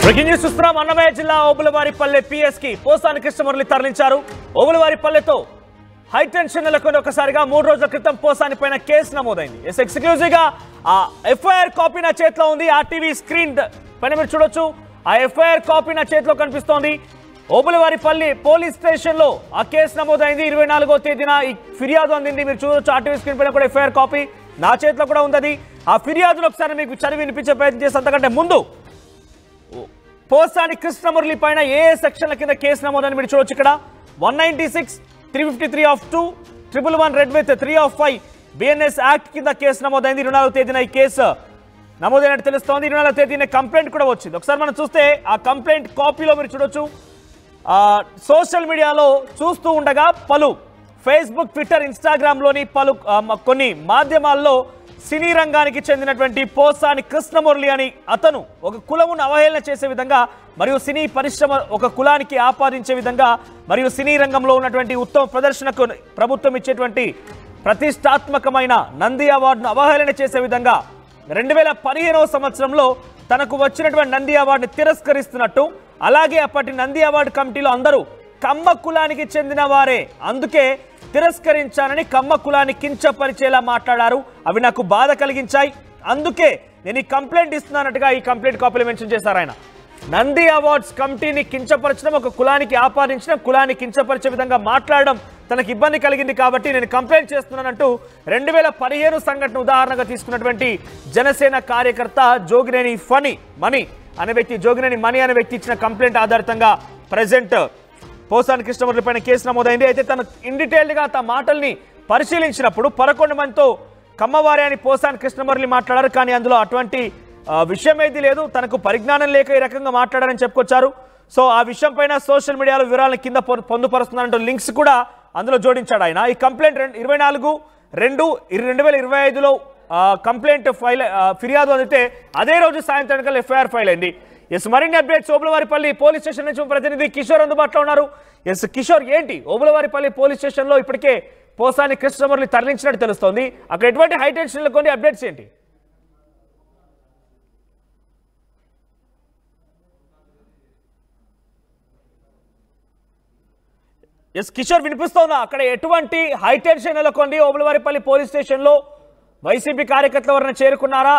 Breaking news చూస్తున్నాం. అన్నమయ్య జిల్లా Obulavaripalle PS కి పోసాని కృష్ణమురళి తరలించారు. ఓబులవారిపల్లెతో హైటెన్షన్ నెలకొని ఒకసారిగా 3 రోజుల క్రితం పోసాని పైన కేసు నమోదైంది. ఎక్స్క్లూజివ్ గా ఆ ఎఫ్ఐఆర్ కాపీ నా చేతిలో ఉంది. ఆర్టీవీ స్క్రీన్ పైన మీరు చూడొచ్చు. ఆ ఎఫ్ఐఆర్ కాపీ నా చేతిలో కనిపిస్తోంది. ఓబులవారిపల్లి పోలీస్ స్టేషన్ లో ఆ కేసు నమోదైంది. 24వ తేదీన ఈ ఫిర్యాదు అందింది. మీరు చూడొచ్చు ఆర్టీవీ స్క్రీన్ పైన కూడా ఎఫ్ఐఆర్ కాపీ నా చేతిలో కూడా ఉంది. ఆ ఫిర్యాదును ఒకసారి మీకు చదివి వినిపించే ప్రయత్నం చేసి అంతకంటే ముందు పోసాని కృష్ణమురళి పైన ఏ సెక్షన్ల కింద కేసు నమోదని మీరు చూడొచ్చు. ఇక్కడ 196, 353 of 2, 111 red with 3 of 5 BNS act కింద కేసు నమోదైంది. 24వ తేదీన ఈ కేసు నమోదైనట్టు తెలుస్తోంది. 24వ తేదీన కంప్లైంట్ కూడా వచ్చింది. ఒకసారి మనం చూస్తే ఆ కంప్లైంట్ కాపీలో మీరు చూడొచ్చు. సోషల్ మీడియాలో చూస్తూ ఉండగా పలు ఫేస్బుక్, ట్విట్టర్, ఇన్స్టాగ్రామ్లోని పలు కొన్ని మాధ్యమాల్లో సినీ రంగానికి చెందినటువంటి పోసాని కృష్ణమురళి అని అతను ఒక కులమును అవహేళన చేసే విధంగా మరియు సినీ పరిశ్రమ ఒక కులానికి ఆపాదించే విధంగా మరియు సినీ రంగంలో ఉన్నటువంటి ఉత్తమ ప్రదర్శనకు ప్రభుత్వం ఇచ్చేటువంటి ప్రతిష్టాత్మకమైన నంది అవార్డును అవహేళన చేసే విధంగా 2015వ సంవత్సరంలో తనకు వచ్చినటువంటి నంది అవార్డుని తిరస్కరిస్తున్నట్టు, అలాగే అప్పటి నంది అవార్డు కమిటీలో అందరూ కమ్మ కులానికి చెందిన వారే, అందుకే తిరస్కరించానని కమ్మ కులాన్ని కించపరిచేలా మాట్లాడారు. అవి నాకు బాధ కలిగించాయి, అందుకే నేను ఈ కంప్లైంట్ ఇస్తున్నానట్టుగా ఈ కంప్లైంట్ కాపీలో మెన్షన్ చేశారు ఆయన. నంది అవార్డ్స్ కమిటీని కించపరచడం, ఒక కులానికి ఆపాదించడం, కులాన్ని కించపరిచే విధంగా మాట్లాడడం తనకు ఇబ్బంది కలిగింది కాబట్టి నేను కంప్లైంట్ చేస్తున్నానంటూ 2015 సంఘటన ఉదాహరణగా తీసుకున్నటువంటి జనసేన కార్యకర్త జోగినేని మణి అనే వ్యక్తి ఇచ్చిన కంప్లైంట్ ఆధారితంగా ప్రజెంట్ పోసాని కృష్ణమురళి పైన కేసు నమోదైంది. అయితే తను ఇన్ డీటెయిల్డ్గా తన మాటల్ని పరిశీలించినప్పుడు 11 మందితో కమ్మవారే అని పోసాని కృష్ణమురళి మాట్లాడారు. కానీ అందులో అటువంటి విషయం ఏది లేదు. తనకు పరిజ్ఞానం లేక ఈ రకంగా మాట్లాడారని చెప్పుకొచ్చారు. సో ఆ విషయం పైన సోషల్ మీడియాలో వివరాలను కింద పొందుపరుస్తున్నారంటూ లింక్స్ కూడా అందులో జోడించాడు ఆయన. ఈ కంప్లైంట్ 24/2/2025లో కంప్లైంట్ ఫిర్యాదు అందితే అదే రోజు సాయంత్రం ఎఫ్ఐఆర్ ఫైల్ అయింది. మరిన్ని అప్డేట్స్ ఓబులవారిపల్లి పోలీస్ స్టేషన్ నుంచి ప్రతినిధి కిషోర్ అందుబాటులో ఉన్నారు. కిషోర్, ఏంటి ఓబులవారిపల్లి పోలీస్ స్టేషన్లో ఇప్పటికే పోసాని కృష్ణమురళి తరలించినట్టు తెలుస్తోంది. అక్కడ ఎటువంటి హైటెన్షన్లు కొన్ని అప్డేట్స్ ఏంటి? కిషోర్, వినిపిస్తోందా? అక్కడ ఎటువంటి హైటెన్షన్ నెలకొంది ఓబులవారిపల్లి పోలీస్ స్టేషన్లో? వైసీపీ కార్యకర్తలు ఎవరైనా చేరుకున్నారా?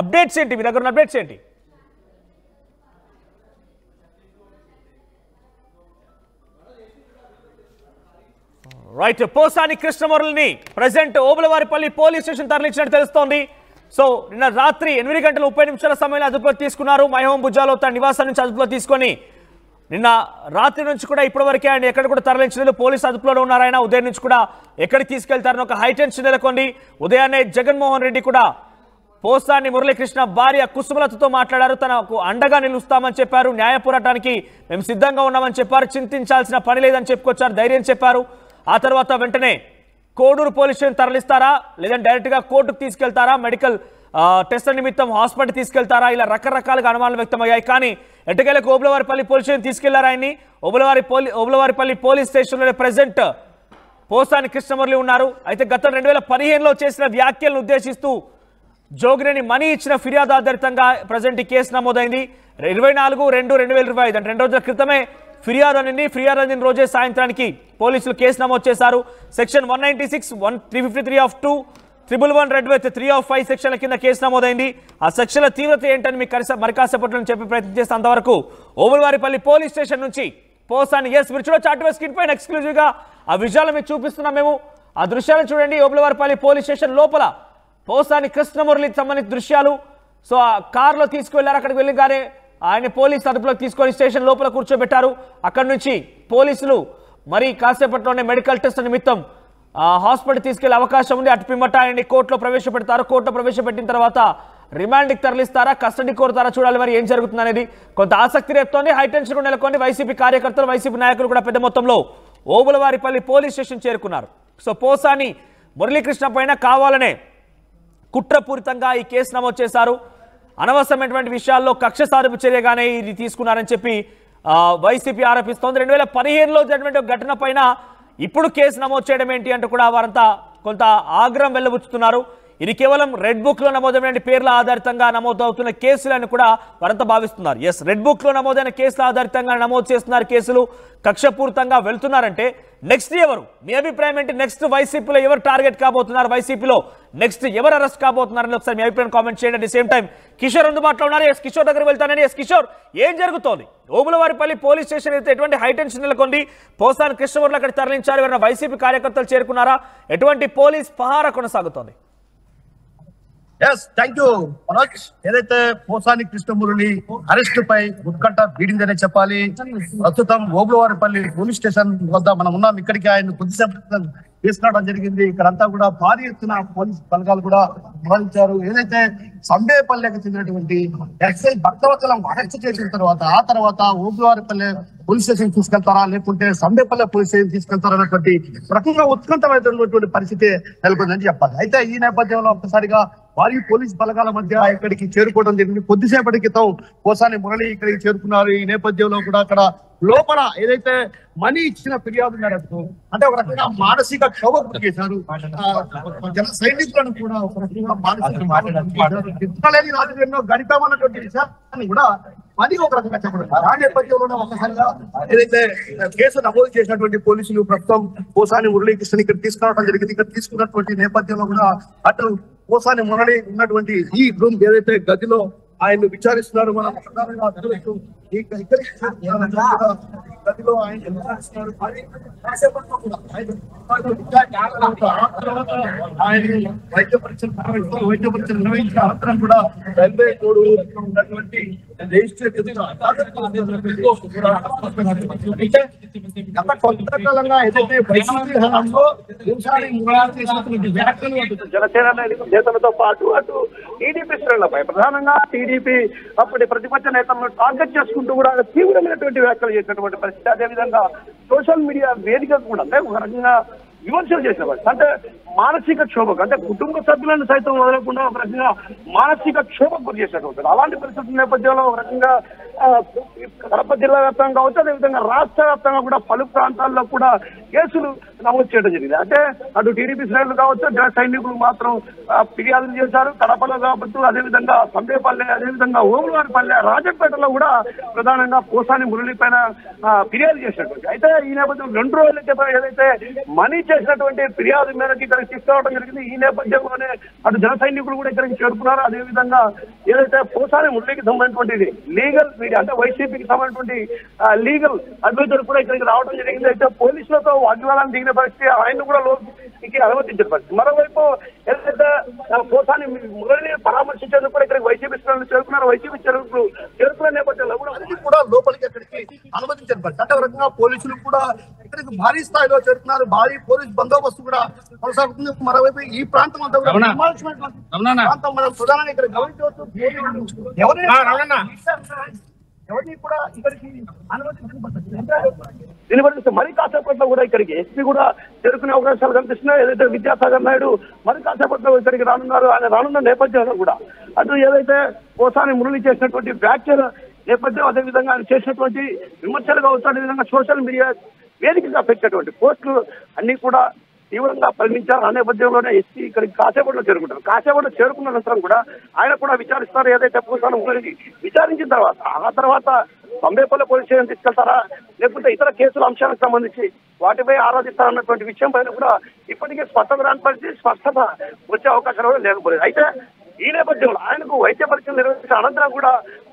అప్డేట్స్ ఏంటి? మీ దగ్గర ఉన్న అప్డేట్స్ ఏంటి? రైట్, పోసాని కృష్ణమురళిని ప్రజెంట్ ఓబులవారిపల్లి పోలీస్ స్టేషన్ తరలించినట్టు తెలుస్తోంది. సో నిన్న రాత్రి 8:30 సమయంలో అదుపులో తీసుకున్నారు. మైహోం బుజ్జాలో తన నివాసం నుంచి అదుపులో తీసుకొని నిన్న రాత్రి నుంచి కూడా ఇప్పటివరకే ఆయన ఎక్కడ కూడా తరలించలేదు. పోలీసు అదుపులో ఉన్నారు ఆయన. ఉదయం నుంచి కూడా ఎక్కడికి తీసుకెళ్తారని ఒక హైటెన్షన్ నెలకొంది. ఉదయాన్నే జగన్మోహన్ రెడ్డి కూడా పోసాని మురళీకృష్ణ భార్య కుసుమలతతో మాట్లాడారు. తనకు అండగా నిలుస్తామని చెప్పారు. న్యాయ పోరాటానికి మేము సిద్ధంగా ఉన్నామని చెప్పారు. చింతించాల్సిన పని లేదని చెప్పుకొచ్చారు. ధైర్యం చెప్పారు. ఆ తర్వాత వెంటనే కోడూరు పోలీస్ స్టేషన్ తరలిస్తారా, లేదంటే డైరెక్ట్గా కోర్టుకు తీసుకెళ్తారా, మెడికల్ టెస్ట్ల నిమిత్తం హాస్పిటల్ తీసుకెళ్తారా, ఇలా రకరకాలుగా అనుమానాలు వ్యక్తమయ్యాయి. కానీ ఎట్టకేలకు ఓబులవారిపల్లి పోలీస్ స్టేషన్ తీసుకెళ్లారు ఆయన్ని. ఓబులవారిపల్లి పోలీస్ స్టేషన్లో ప్రెజెంట్ పోసాని కృష్ణమురళి ఉన్నారు. అయితే గత 2015లో చేసిన వ్యాఖ్యలను ఉద్దేశిస్తూ జోగినేని మణి ఇచ్చిన ఫిర్యాదు ఆధారితంగా ప్రజెంట్ ఈ కేసు నమోదైంది. 24/2/2025 అంటే 2 రోజుల క్రితమే ఫిర్యాదు అందిన రోజే సాయంత్రానికి పోలీసులు కేసు నమోదు చేశారు. Section 196, 353 of 2, 111 red with 3 of 5 సెక్షన్ల కింద కేసు నమోదైంది. ఆ సెక్షన్ల తీవ్రత ఏంటని మీకు మరికాసేపట్లో చెప్పే ప్రయత్నం చేస్తే అంతవరకు ఓబులవారిపల్లి పోలీస్ స్టేషన్ నుంచి పోసాని మీరు చూడొచ్చు ఆర్టీవీ స్క్రీన్ పైన ఎక్స్క్లూజివ్గా ఆ విజువల్ మీకు చూపిస్తున్నాం మేము. ఆ దృశ్యాలను చూడండి. ఓబులవారిపల్లి పోలీస్ స్టేషన్ లోపల పోసాని కృష్ణమురళికి సంబంధించిన దృశ్యాలు. సో ఆ కారులో తీసుకువెళ్లారు. అక్కడికి వెళ్ళగానే ఆయన పోలీసు అదుపులోకి తీసుకొని స్టేషన్ లోపల కూర్చోబెట్టారు. అక్కడి నుంచి పోలీసులు మరి కాసేపట్లోనే మెడికల్ టెస్ట్ నిమిత్తం హాస్పిటల్ తీసుకెళ్లే అవకాశం ఉంది. అటు పిమ్మట ఆయన్ని కోర్టులో ప్రవేశపెడతారు. కోర్టులో ప్రవేశపెట్టిన తర్వాత రిమాండ్కి తరలిస్తారా, కస్టడీ కోరుతారా చూడాలి. మరి ఏం జరుగుతుంది అనేది కొంత ఆసక్తి రేపుతోంది. హైటెన్షన్ నెలకొని వైసీపీ కార్యకర్తలు, వైసీపీ నాయకులు కూడా పెద్ద మొత్తంలో ఓబులవారిపల్లి పోలీస్ స్టేషన్ చేరుకున్నారు. సో పోసాని మురళీకృష్ణ పైన కావాలనే కుట్రపూరితంగా ఈ కేసు నమోదు చేశారు. అనవసరమైనటువంటి విషయాల్లో కక్ష సాధింపు చర్యగానే ఇది తీసుకున్నారని చెప్పి వైసీపీ ఆరోపిస్తోంది. 2015లో జరిగిన ఘటన పైన ఇప్పుడు కేసు నమోదు చేయడం ఏంటి అంటూ కూడా వారంతా కొంత ఆగ్రహం వెల్లబుచ్చుతున్నారు. ఇది కేవలం రెడ్ బుక్ లో నమోదైన పేర్ల ఆధారితంగా నమోదవుతున్న కేసులను కూడా వారంతా భావిస్తున్నారు. ఎస్, రెడ్ బుక్ లో నమోదైన కేసుల ఆధారితంగా నమోదు చేస్తున్నారు కేసులు, కక్షపూరితంగా వెళ్తున్నారంటే నెక్స్ట్ ఎవరు? మీ అభిప్రాయం ఏంటి? నెక్స్ట్ వైసీపీలో ఎవరు టార్గెట్ కాబోతున్నారు? వైసీపీలో నెక్స్ట్ ఎవరు అరెస్ట్ కాబోతున్నారని ఒకసారి మీ అభిప్రాయం కామెంట్ చేయండి. At the same time Kishore అందుబాటులో ఉన్నారు. ఎస్ కిషోర్ దగ్గర వెళ్తానని. ఎస్ కిషోర్, ఏం జరుగుతోంది? ఓబులవారిపల్లి పోలీస్ స్టేషన్ అయితే ఎటువంటి హైటెన్షన్ నెలకొంది? పోసాని కృష్ణవర్లు అక్కడ తరలించారు. ఎవరైనా వైసీపీ కార్యకర్తలు చేరుకున్నారా? ఎటువంటి పోలీస్ పహారా కొనసాగుతోంది? Thank you Manoj. ఏదైతే పోసాని కృష్ణమురళి అరెస్ట్ పై ఉత్కంఠ వీడిందనే చెప్పాలి. ప్రస్తుతం ఓబులవారిపల్లి పోలీస్ స్టేషన్ వద్ద మనం ఉన్నాం. ఇక్కడికి ఆయన కొద్దిసేపు తీసుకురావడం జరిగింది. ఇక్కడంతా కూడా భారీ ఎత్తున పోలీస్ బలగాలు కూడా మోహరించారు. ఏదైతే సంబేపల్లెకి చెందినటువంటి ఎస్ఐ భక్తవత్సలం అరెస్ట్ చేసిన తర్వాత ఆ తర్వాత ఓబులవారిపల్లె పోలీస్ స్టేషన్ తీసుకెళ్తారా లేకుంటే సంబేపల్లె పోలీస్ స్టేషన్ తీసుకెళ్తారా అనేటువంటి రకంగా ఉత్కంఠమైనటువంటి పరిస్థితి నెలకొందని చెప్పాలి. అయితే ఈ నేపథ్యంలో ఒక్కసారిగా భారీ పోలీస్ బలగాల మధ్య ఇక్కడికి చేరుకోవడం జరిగింది. కొద్దిసేపటి క్రితం పోసాని మురళి ఇక్కడికి చేరుకున్నారు. ఈ నేపథ్యంలో కూడా అక్కడ లోపల ఏదైతే మనీ ఇచ్చిన ఫిర్యాదు మేరకు అంటే ఒక రకంగా మానసిక క్షోభ గురి చేశారు. జన సైనికులను కూడా ఒక రకంగా గడిపామన్నటువంటి విషయాన్ని కూడా మనీ ఒక రకంగా చెప్పడం. ఆ నేపథ్యంలోనే ఒక్కసారిగా ఏదైతే కేసు నమోదు చేసినటువంటి పోలీసులు ప్రస్తుతం పోసాని మురళీకృష్ణ ఇక్కడ తీసుకురావడం జరిగింది. ఇక్కడ తీసుకున్నటువంటి నేపథ్యంలో కూడా అటు పోసాని మురళి ఉన్నటువంటి ఈ రూమ్ ఏదైతే గదిలో ఆయన విచారిస్తున్నారు. మనం గదిలో ఆయన విచారిస్తున్నారు. ఆయన వైద్య పరీక్షలు నిర్వహించిన అనంతరం కూడా రైల్వే కోడ్ ఉన్నటువంటి గత కొంతకాలంగా ఏదైతే వైసీపీ హయాంలో జనసేన నేతలతో పాటు అటు టీడీపీ శ్రేణులపై ప్రధానంగా టీడీపీ అప్పటి ప్రతిపక్ష నేతలను టార్గెట్ చేసుకుంటూ కూడా తీవ్రమైనటువంటి వ్యాఖ్యలు చేసినటువంటి పరిస్థితి. అదేవిధంగా సోషల్ మీడియా వేదిక కూడా అంటే ఒక రకంగా విమర్శలు చేసిన పరిస్థితి. అంటే మానసిక క్షోభకు అంటే కుటుంబ సభ్యులను సైతం వదలకుండా ఒక రకంగా మానసిక క్షోభకు గురి చేసినట్టు అలాంటి పరిస్థితుల నేపథ్యంలో ఒక రకంగా కడప జిల్లా వ్యాప్తంగా కావచ్చు, అదేవిధంగా రాష్ట్ర వ్యాప్తంగా కూడా పలు ప్రాంతాల్లో కూడా కేసులు నమోదు చేయడం జరిగింది. అంటే అటు టీడీపీ శ్రేణులు కావచ్చు, జన సైనికులు మాత్రం ఫిర్యాదులు చేశారు. కడపలో కావచ్చు, అదేవిధంగా సంబేపల్లె, అదేవిధంగా ఓబులవారిపల్లె, రాజంపేటలో కూడా ప్రధానంగా పోసాని మురళి పైన ఫిర్యాదు చేసినటువంటి. అయితే ఈ నేపథ్యంలో 2 రోజుల క్రితం ఏదైతే మనీ చేసినటువంటి ఫిర్యాదు మేరకు ఇక్కడికి తీసుకురావడం జరిగింది. ఈ నేపథ్యంలోనే అటు జన సైనికులు కూడా ఇక్కడికి చేరుకున్నారు. అదేవిధంగా ఏదైతే పోసాని మురళికి సంబంధించినటువంటి లీగల్ మీడియా అంటే వైసీపీకి సంబంధించినటువంటి లీగల్ అడ్వైజర్ కూడా ఇక్కడికి రావడం జరిగింది. అయితే పోలీసులతో వాగ్వాదాన్ని దిగిన పరిస్థితి, ఆయన కూడా లోకి అనుమతించిన పరిస్థితి. మరోవైపు ఏదైతే పోసాని మురళిని పరామర్శించేందుకు కూడా ఇక్కడికి వైసీపీ శ్రేణులు చేరుకున్నారు. వైసీపీ శ్రేణులు చేరుకున్న నేపథ్యంలో కూడా లోపలికి అక్కడికి అనుమతించిన పరిస్థితి. అంటే ఒక రకంగా పోలీసులు కూడా ఇక్కడికి భారీ స్థాయిలో చేరుకున్నారు. భారీ పోలీస్ బందోబస్తు కూడా కొనసాగుతుంది. మరోవైపు ఈ ప్రాంతం అంతా కూడా ప్రాంతం మనం ప్రధానంగా ఇక్కడ గమనించవచ్చు. ఎవరిని కూడా ఇక్కడికి దీని పరిస్థితి మరి కాసేపట్లో కూడా ఇక్కడికి ఎస్పీ కూడా చేరుకునే అవకాశాలు కనిపిస్తున్నాయి. ఏదైతే విద్యాసాగర్ నాయుడు మరి కాసేపట్లో ఇక్కడికి రానున్నారు. ఆయన రానున్న నేపథ్యంలో కూడా అటు ఏదైతే పోసాని మురళి చేసినటువంటి వ్యాఖ్యల నేపథ్యం, అదేవిధంగా ఆయన చేసినటువంటి విమర్శలు కావచ్చు, అదేవిధంగా సోషల్ మీడియా వేదికగా పెట్టినటువంటి పోస్టులు అన్ని కూడా తీవ్రంగా పరిగణించారు. ఆ నేపథ్యంలోనే ఎస్పీ ఇక్కడికి కాసేపట్లో చేరుకుంటారు. కాసేపట్లో చేరుకున్న అనంతరం కూడా ఆయన కూడా విచారిస్తారు. ఏదైతే పోసాని మురళిని విచారించిన తర్వాత ఆ తర్వాత సంబేపల్లె పోలీస్ స్టేషన్ తీసుకెళ్తారా లేకపోతే ఇతర కేసుల అంశాలకు సంబంధించి వాటిపై ఆరాధిస్తారన్నటువంటి విషయం పైన కూడా ఇప్పటికే స్పష్టత రాని పరిస్థితి, స్పష్టత వచ్చే అవకాశం కూడా లేకపోలేదు. అయితే ఈ నేపథ్యంలో ఆయనకు వైద్య పరీక్షలు నిర్వహించిన అనంతరం కూడా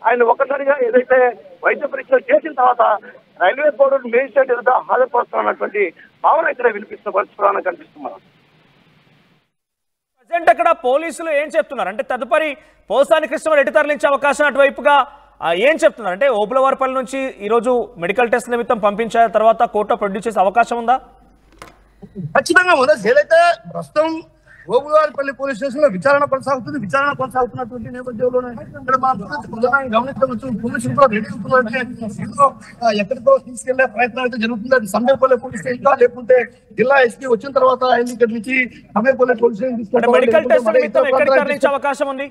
ఆయన ఒక్కసారిగా ఏదైతే వైద్య పరీక్షలు చేసిన తర్వాత రైల్వే బోర్డు మేజిస్ట్రేట్ ఎదుట హాజరుపరుస్తున్నటువంటి భావన ఇక్కడ వినిపిస్తున్న పరిస్థితులు కనిపిస్తున్నారు. ప్రజెంట్ అక్కడ పోలీసులు ఏం చెప్తున్నారు అంటే తదుపరి పోసాని కృష్ణ ఎటు తరలించే అవకాశం అటువైపుగా ఏం చెప్తున్నారు అంటే ఓబులవారిపల్లి నుంచి ఈరోజు మెడికల్ టెస్ట్ నిమిత్తం పంపించిన తర్వాత కోర్టులో ప్రొడ్యూస్ చేసే అవకాశం ఉందా? ఖచ్చితంగా ఏదైతే ప్రస్తుతం ఓబులవారిపల్లి పోలీస్ స్టేషన్ లో విచారణ కొనసాగుతున్నటువంటి నేపథ్యంలోనే ఇక్కడ మనం గమనించవచ్చు. పోలీసులు కూడా రెడీ అవుతున్నారు. ఎక్కడికో తీసుకెళ్లే ప్రయత్నం అయితే జరుగుతుంది. అది సంబేపల్లె పోలీస్ స్టేషన్ లేకుంటే జిల్లా ఎస్పీ వచ్చిన తర్వాత ఆయన ఇక్కడ నుంచి Sambepalle police station medical test నిమిత్తం ఎక్కడికి తరలించే అవకాశం ఉంది?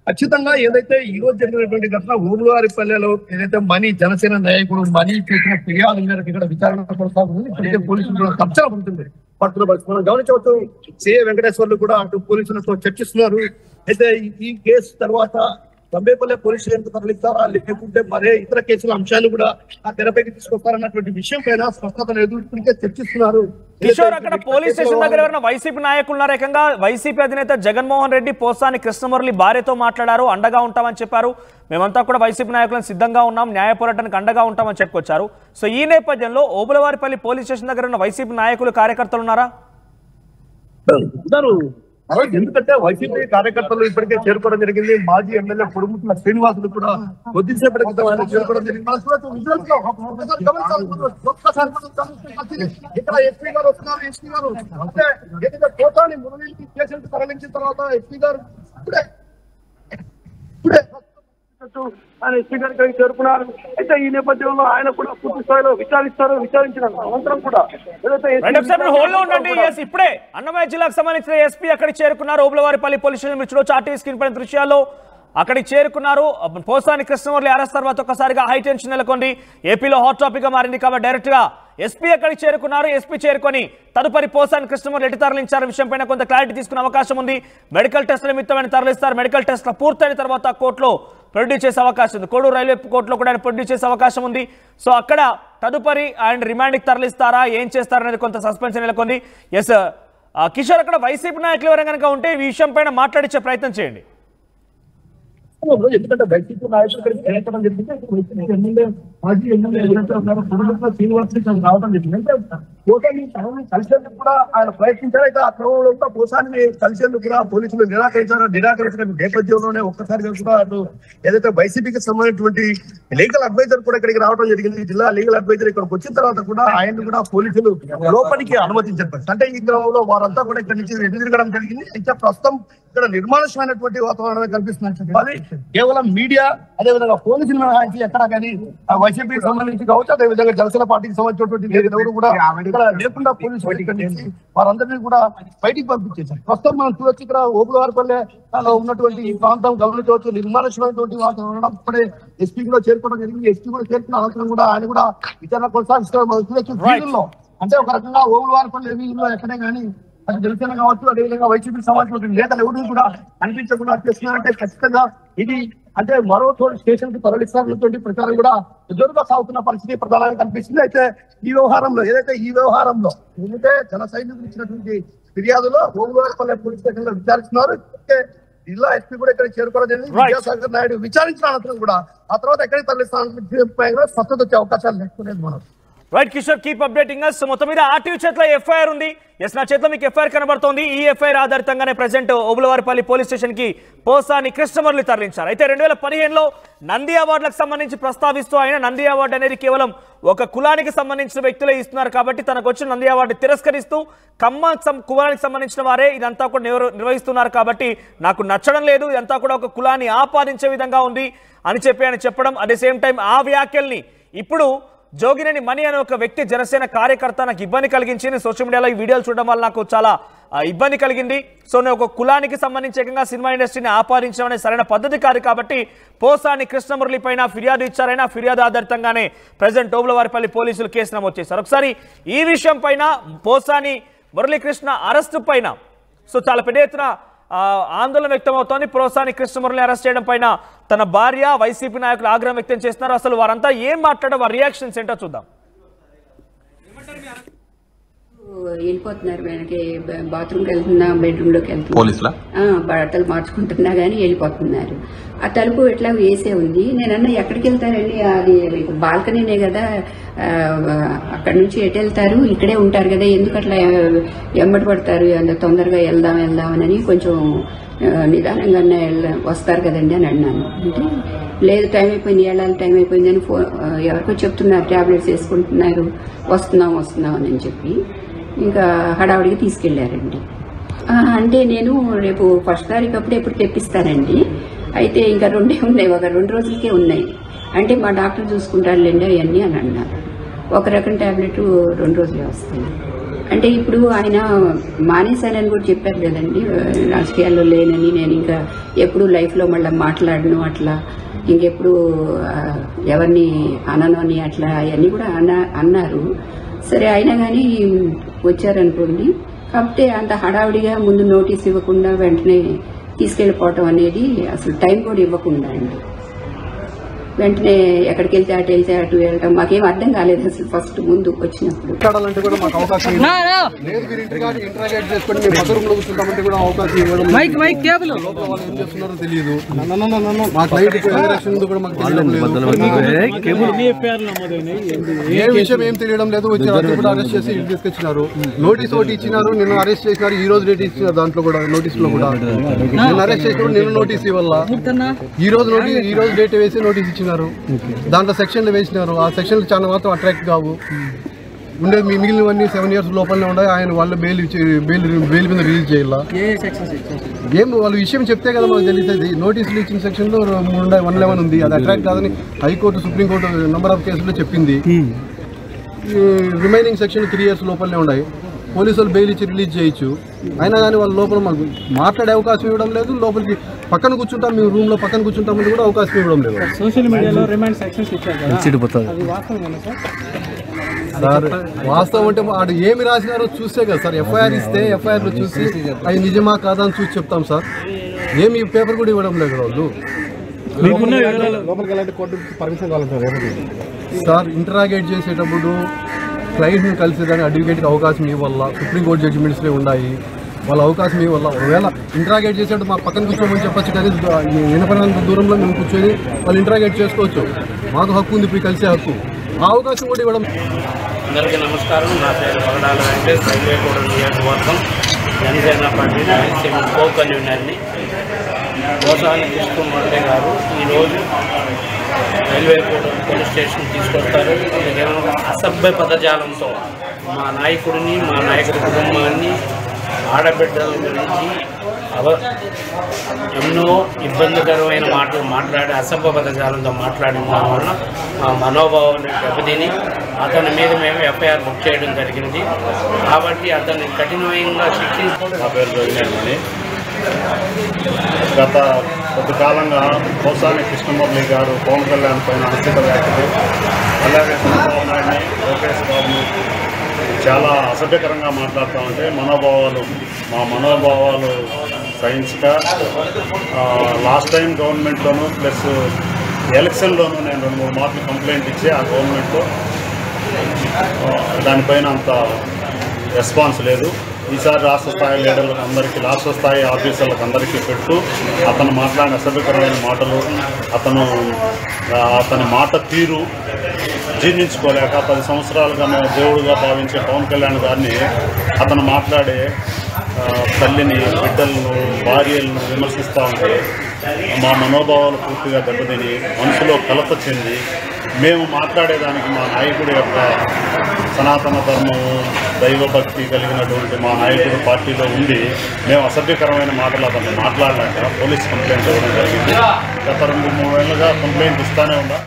ఖచ్చితంగా ఏదైతే ఈ రోజు జరిగినటువంటి ఘటన ఊరువారిపల్లెలో ఏదైతే మనీ జనసేన నాయకుడు మనీ చేసిన ఫిర్యాదు మేరకు ఇక్కడ విచారణ కొనసాగుతుంది. ఇప్పటికే పోలీసులు కబ్జా పడుతుంది పట్టులో మనం గమనించవచ్చు. సిఐ వెంకటేశ్వర్లు కూడా అటు పోలీసులతో చర్చిస్తున్నారు. అయితే ఈ కేసు తర్వాత తంబేపల్లె పోలీస్ స్టేషన్ తరలిస్తారా లేకుంటే మరే ఇతర కేసుల అంశాలు కూడా ఆ తెరపైకి తీసుకొస్తారన్నటువంటి విషయం పైన స్పష్టత లేదు. ఇప్పటికే చర్చిస్తున్నారు. కిషోర్, అక్కడ పోలీస్ స్టేషన్ దగ్గర ఎవరైనా వైసీపీ నాయకులు ఉన్నారు? ఏకంగా వైసీపీ అధినేత జగన్మోహన్ రెడ్డి పోసాని కృష్ణమురళి భార్యతో మాట్లాడారు, అండగా ఉంటామని చెప్పారు. మేమంతా కూడా వైసీపీ నాయకులను సిద్ధంగా ఉన్నాం, న్యాయ పోరాటానికి అండగా ఉంటామని చెప్పుకొచ్చారు. సో ఈ నేపథ్యంలో ఓబులవారిపల్లి పోలీస్ స్టేషన్ దగ్గర ఉన్న వైసీపీ నాయకులు కార్యకర్తలు ఉన్నారా? ఎందుకంటే వైసీపీ కార్యకర్తలు ఇప్పటికే చేరుకోవడం జరిగింది. మాజీ ఎమ్మెల్యే పొడుముట్ల శ్రీనివాసులు కూడా కొద్దిసేపటి క్రితం ఆయన చేరుకోవడం జరిగింది. ఇక్కడ ఎస్పీ గారు వస్తున్నారు. ఎస్పీ గారు అంటే పోతాని మురళీకి కేసులు తరలించిన తర్వాత ఎస్పీ గారు ఆయన ఎస్పీ గారికి చేరుకున్నారు. అయితే ఈ నేపథ్యంలో ఆయన కూడా పూర్తి స్థాయిలో విచారించిన అనంతరం కూడా ఇప్పుడే అన్నమయ్య జిల్లాకు సంబంధించిన ఎస్పీ అక్కడికి చేరుకున్నారు. ఓబులవారిపల్లి పోలీస్ స్టేషన్ మీరు చూడొచ్చు, ఆర్టీవీ స్క్రీన్ పైన దృశ్యాల్లో అక్కడికి చేరుకున్నారు. పోసాని కృష్ణమురళి అరెస్ట్ తర్వాత ఒక్కసారిగా హై టెన్షన్ నెలకొంది. ఏపీలో హాట్ టాపిక్ గా మారింది కాబట్టి డైరెక్ట్ గా ఎస్పీ అక్కడికి చేరుకున్నారు. ఎస్పీ చేరుకొని తదుపరి పోసాని కృష్ణమురళి ఎటు తరలించారు విషయం పైన కొంత క్లారిటీ తీసుకునే అవకాశం ఉంది. మెడికల్ టెస్టుల నిమిత్తమని తరలిస్తారు. మెడికల్ టెస్టులు పూర్తయిన తర్వాత కోర్టులో ప్రొడ్యూస్ చేసే అవకాశం ఉంది. కోడూరు రైల్వే కోర్టులో కూడా ఆయన ప్రొడ్యూస్ చేసే అవకాశం ఉంది. సో అక్కడ తదుపరి ఆయన రిమాండ్కి తరలిస్తారా, ఏం చేస్తారనేది కొంత సస్పెన్స్ నెలకొంది. ఎస్ కిషోర్, అక్కడ వైసీపీ నాయకులు ఎవరైనా కనుక ఉంటే ఈ విషయం పైన మాట్లాడించే ప్రయత్నం చేయండి. ఎందుకంటే వైసీపీ నాయకులు చేరడం జరిగింది. ఎమ్మెల్యే మాజీ ఎమ్మెల్యే ఎవరైతే ఉన్నారో పొడుముట్ల శ్రీనివాసులు రావడం జరిగింది. అంటే పోసాని కలిసేందుకు కూడా ఆయన ప్రయత్నించారు. అయితే ఆ క్రమంలో కూడా పోసాని కలిసేందుకు కూడా పోలీసులు నిరాకరించిన నేపథ్యంలోనే ఒక్కసారిగా కూడా అటు ఏదైతే వైసీపీకి సంబంధించినటువంటి లీగల్ అడ్వైజర్ కూడా ఇక్కడికి రావడం జరిగింది. జిల్లా లీగల్ అడ్వైజర్ ఇక్కడికి వచ్చిన తర్వాత కూడా ఆయన కూడా పోలీసులు లోపలికి అనుమతించారు. అంటే ఈ క్రమంలో వారంతా కూడా ఇక్కడ నుంచి ఎదురు తిరగడం జరిగింది. అయితే ప్రస్తుతం ఇక్కడ నిర్మానుష్యమైనటువంటి వాతావరణం కనిపిస్తుంది. అది కేవలం మీడియా అదేవిధంగా పోలీసులు మినహాయించి ఎక్కడా కానీ వైసీపీకి సంబంధించి కావచ్చు, అదేవిధంగా జనసేన పార్టీకి సంబంధించినటువంటి ఎవరు కూడా ఇక్కడ లేకుండా పోలీసులు ఇక్కడ నుంచి వారందరినీ కూడా బయటికి పంపించేశారు. ప్రస్తుతం మనం చూడొచ్చు ఇక్కడ ఓబులవారిపల్లెలో ఉన్నటువంటి ఈ ప్రాంతం గమనించవచ్చు. నిర్మానుష్యమైనటువంటి వాతావరణం ఇప్పుడే ఎస్పీ కూడా చేరుకోవడం జరిగింది. ఎస్పీ కూడా చేరుకున్న అనంతరం కూడా ఆయన కూడా విచారణ కొనసాగిస్తారు. మనం చూడొచ్చు వీధుల్లో అంటే ఒక రకంగా ఓబులవారిపల్లె వీధుల్లో ఎక్కడే కానీ అది జనసేన కావచ్చు, అదేవిధంగా వైసీపీకి సంబంధించిన నేతలు ఎవరిని కూడా అనిపించకుండా చేస్తున్నారంటే ఖచ్చితంగా ఇది అంటే మరో స్టేషన్ కి తరలిస్తారన్నటువంటి ప్రచారం కూడా జోరుగా సాగుతున్న పరిస్థితి ప్రధానంగా కనిపిస్తుంది. అయితే ఈ వ్యవహారంలో ఏదైతే జన సైనికులు ఇచ్చినటువంటి ఫిర్యాదులో ఓబులవారిపల్లె పోలీస్ స్టేషన్ లో విచారిస్తున్నారు. జిల్లా ఎస్పీ కూడా ఇక్కడ చేరుకోవడం జరిగింది. విద్యాసాగర్ నాయుడు విచారించిన అనంతరం కూడా ఆ తర్వాత ఎక్కడికి తరలిస్తారన్న స్పష్టత వచ్చే అవకాశాలు లేకపోలేదు. మనం రైట్ కిషోర్, కీప్ అప్డేటింగ్ అస్. మొత్తం మీద ఆర్టీవీ చేతిలో ఎఫ్ఐఆర్ ఉంది. ఎస్, నా చేతిలో మీకు ఎఫ్ఐఆర్ కనబడుతోంది. ఈ ఎఫ్ఐఆర్ ఆధారితంగానే ప్రజెంట్ ఓబులవారిపల్లి పోలీస్ స్టేషన్ కి పోసాని కృష్ణమురళి తరలించారు. అయితే 2015లో నంది అవార్డులకు సంబంధించి ప్రస్తావిస్తూ ఆయన నంది అవార్డు అనేది కేవలం ఒక కులానికి సంబంధించిన వ్యక్తులే ఇస్తున్నారు కాబట్టి తనకు వచ్చిన నంది అవార్డు తిరస్కరిస్తూ కులానికి సంబంధించిన వారే ఇదంతా కూడా నిర్వహిస్తున్నారు కాబట్టి నాకు నచ్చడం లేదు, ఇదంతా కూడా ఒక కులాన్ని ఆపాదించే విధంగా ఉంది అని చెప్పి ఆయన చెప్పడం. అట్ ది సేమ్ టైం ఆ వ్యాఖ్యల్ని ఇప్పుడు జోగినేని మణి అనే ఒక వ్యక్తి జనసేన కార్యకర్త నాకు ఇబ్బంది కలిగించింది. సోషల్ మీడియాలో ఈ వీడియోలు చూడడం వల్ల నాకు చాలా ఇబ్బంది కలిగింది. సో నేను ఒక కులానికి సంబంధించి ఏకంగా సినిమా ఇండస్ట్రీని ఆపాదించడం అనేది సరైన పద్ధతి కాదు కాబట్టి పోసాని కృష్ణమురళి పైన ఫిర్యాదు ఇచ్చారైనా ఫిర్యాదు ఆధారితంగానే ప్రజెంట్ ఓబులవారిపల్లి పోలీసులు కేసు నమోదు చేశారు. ఒకసారి ఈ విషయం పైన పోసాని మురళీకృష్ణ అరెస్టు పైన సో చాలా పెద్ద ఎత్తున ఆందోళన వ్యక్తమవుతోంది. పోసాని కృష్ణమురళిని అరెస్ట్ చేయడం పైన తన భార్య వైసీపీ నాయకులు ఆగ్రహం వ్యక్తం చేస్తున్నారు. అసలు వారంతా ఏం మాట్లాడడం, వారి రియాక్షన్స్ ఏంటో చూద్దాం. వెళ్ళిపోతున్నారు, వెనక్కి బాత్రూమ్కి వెళ్తున్నా, బెడ్రూమ్లోకి వెళ్తున్నా, బట్టలు మార్చుకుంటున్నా కానీ వెళ్ళిపోతున్నారు. ఆ తలుపు ఎట్లా వేసే ఉంది. నేనన్నా ఎక్కడికి వెళ్తారండి, అది బాల్కనీనే కదా, అక్కడి నుంచి ఎటు వెళ్తారు, ఇక్కడే ఉంటారు కదా, ఎందుకు అట్లా ఎమ్మటి పడతారు, అంత తొందరగా వెళ్దామని కొంచెం నిదానంగానే వస్తారు కదండి అని అన్నాను. అంటే లేదు, టైం అయిపోయింది, వెళ్ళాలి, టైం అయిపోయింది అని ఎవరికో చెప్తున్నారు, ట్యాబ్లెట్స్ వేసుకుంటున్నారు, వస్తున్నాం అని చెప్పి ఇంకా హడావుడికి తీసుకెళ్లారండి. అంటే నేను రేపు 1st తారీఖు అప్పుడు ఎప్పుడు తెప్పిస్తానండి. అయితే ఇంకా 2 ఉన్నాయి, ఒక 2 రోజులకే ఉన్నాయి. అంటే మా డాక్టర్ చూసుకుంటారులేండి అవన్నీ అని అన్నారు. ఒక రకం ట్యాబ్లెట్ 2 రోజులే వస్తాయి. అంటే ఇప్పుడు ఆయన మానేశానని కూడా చెప్పారు కదండి, రాజకీయాల్లో లేనని, నేను ఇంకా ఎప్పుడు లైఫ్లో మళ్ళీ మాట్లాడను అట్లా, ఇంకెప్పుడు ఎవరిని అనను అని అట్లా అవన్నీ కూడా అన్నారు. సరే అయినా కానీ వచ్చారనుకోండి. కాకపోతే అంత హడావుడిగా ముందు నోటీస్ ఇవ్వకుండా వెంటనే తీసుకెళ్లిపోవటం అనేది అసలు టైం కూడా ఇవ్వకుండా అండి, వెంటనే ఎక్కడికి వెళ్తే అటు వెళ్ళటం మాకేం అర్థం కాలేదు అసలు ఫస్ట్ ముందు వచ్చినప్పుడు. తెలియదు ఏ విషయం ఏం తెలియడం లేదు. వచ్చి రాత్రి కూడా అరెస్ట్ చేసి ఇంటికి తీసుకొచ్చినారు. నోటీస్ ఒకటి ఇచ్చినారు, నిన్న అరెస్ట్ చేసినారు. ఈ రోజు డేట్ ఇచ్చినారు, దాంట్లో కూడా నోటీస్ లో కూడా నిన్న అరెస్ట్ చేసినప్పుడు నిన్న నోటీస్ ఇవ్వాల, ఈ రోజు డేట్ వేసి నోటీస్ ఇచ్చినారు. దాంట్లో సెక్షన్లు వేసినారు. ఆ సెక్షన్లు చాలా మాత్రం అట్రాక్ట్ కావు. ఉండేది మిగిలినవన్నీ 7 years లోపలనే ఉన్నాయి. ఆయన వాళ్ళ బెయిల్ మీద రిలీజ్ చేయాల. ఏం వాళ్ళు విషయం చెప్తే కదా మాకు తెలిసేది. నోటీసులు ఇచ్చిన సెక్షన్లో 111 ఉంది, అది అట్రాక్ట్ కాదని హైకోర్టు సుప్రీంకోర్టు నెంబర్ ఆఫ్ కేసుల్లో చెప్పింది. రిమైనింగ్ సెక్షన్ 3 years లోపలనే ఉన్నాయి. పోలీసులు బెయిల్ ఇచ్చి రిలీజ్ చేయొచ్చు. అయినా కానీ వాళ్ళ లోపల మాకు మాట్లాడే అవకాశం ఇవ్వడం లేదు. లోపలికి పక్కన కూర్చుంటాం, మేము రూమ్ లో పక్కన కూర్చుంటామని కూడా అవకాశం ఇవ్వడం లేదు. సోషల్ మీడియాలో రిమైండ్ సెక్షన్స్ ఇచ్చారు, సార్ వాస్తవం అంటే వాడు ఏమి రాసినారో చూస్తే కదా సార్. ఎఫ్ఐఆర్ ఇస్తే ఎఫ్ఐఆర్ లో చూసి అది నిజమా కాదా అని చూసి చెప్తాం సార్. ఏమి పేపర్ కూడా ఇవ్వడం లేదు వాళ్ళు. సార్ ఇంటరాగేట్ చేసేటప్పుడు క్లయింట్ని కలిసేదాన్ని అడ్వకేట్కి అవకాశం ఇవ్వాల. సుప్రీంకోర్టు జడ్జిమెంట్స్లో ఉన్నాయి, వాళ్ళ అవకాశం ఇవ్వాల. ఒకవేళ ఇంటరాగేట్ చేసేటప్పుడు మా పక్కన కూర్చోమని చెప్పచ్చు, కానీ వినపడినంత దూరంలో మేము కూర్చొని వాళ్ళు ఇంటరాగేట్ చేసుకోవచ్చు. మాకు హక్కు ఉంది, ఇప్పుడు కలిసే హక్కు. ఆ అవకాశం కూడా ఇవ్వడం. అందరికీ నమస్కారం. నా పేరు పగడాల వెంకటేష్, రైల్వేగూడ నియోజకవర్గం జనసేన పార్టీ కో కన్వీనర్ని. పోసాని కృష్ణమూర్తి గారు ఈరోజు రైల్వేగూడ పోలీస్ స్టేషన్ తీసుకొస్తారు. అసభ్య పదజాలంతో మా నాయకుడిని, మా నాయకుడి కుటుంబాన్ని, ఆడబిడ్డల గురించి ఎన్నో ఇబ్బందికరమైన మాటలు మాట్లాడి అసభ్య పదజాలంతో మాట్లాడిన దానివల్ల మా మనోభావాన్ని దెబ్బతిని అతని మీద మేము ఎఫ్ఐఆర్ బుక్ చేయడం జరిగింది. కాబట్టి అతన్ని కఠినంగా శిక్షించడం. నా పేరు రవినేని. గత కొంతకాలంగా పోసాని కృష్ణమురళి గారు పవన్ కళ్యాణ్ పైన అనుచిత వ్యాఖ్యలు, అలాగే చంద్రబాబు నాయుడిని, లోకేష్ బాబును చాలా అసభ్యకరంగా మాట్లాడుతూ ఉంటే మా మనోభావాలు సైన్స్గా లాస్ట్ టైం గవర్నమెంట్లోనూ ప్లస్ ఎలక్షన్లోనూ నేను 2-3 మార్లు కంప్లైంట్ ఇచ్చి ఆ గవర్నమెంట్లో దానిపైన అంత రెస్పాన్స్ లేదు. ఈసారి రాష్ట్ర స్థాయి లీడర్లకు అందరికీ, రాష్ట్ర స్థాయి ఆఫీసర్లకు అందరికీ పెడుతూ అతను మాట్లాడిన అసభ్యకరమైన మాటలు, అతని మాట తీరు జీర్ణించుకోలేక 10 సంవత్సరాలుగా మేము దేవుడుగా భావించే పవన్ కళ్యాణ్ గారిని అతను మాట్లాడే తల్లిని, బిడ్డలను, భార్యలను విమర్శిస్తూ ఉంటే మా మనోభావాలు పూర్తిగా దెబ్బతిని మనసులో కలత చెంది మేము మాట్లాడేదానికి మా నాయకుడి యొక్క సనాతన ధర్మము, దైవభక్తి కలిగినటువంటి మా నాయకుడు పార్టీలో ఉండి మేము అసభ్యకరమైన మాటలు అతను మాట్లాడలేక పోలీస్ కంప్లైంట్ ఇవ్వడం జరిగింది. గత 2-3 ఏళ్ళుగా కంప్లైంట్ ఇస్తూనే ఉన్నా.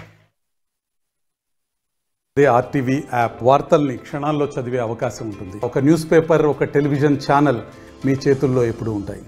ఆర్టీవీ యాప్ వార్తల్ని క్షణాల్లో చదివే అవకాశం ఉంటుంది. ఒక న్యూస్ పేపర్, ఒక టెలివిజన్ ఛానల్ మీ చేతుల్లో ఎప్పుడూ ఉంటాయి.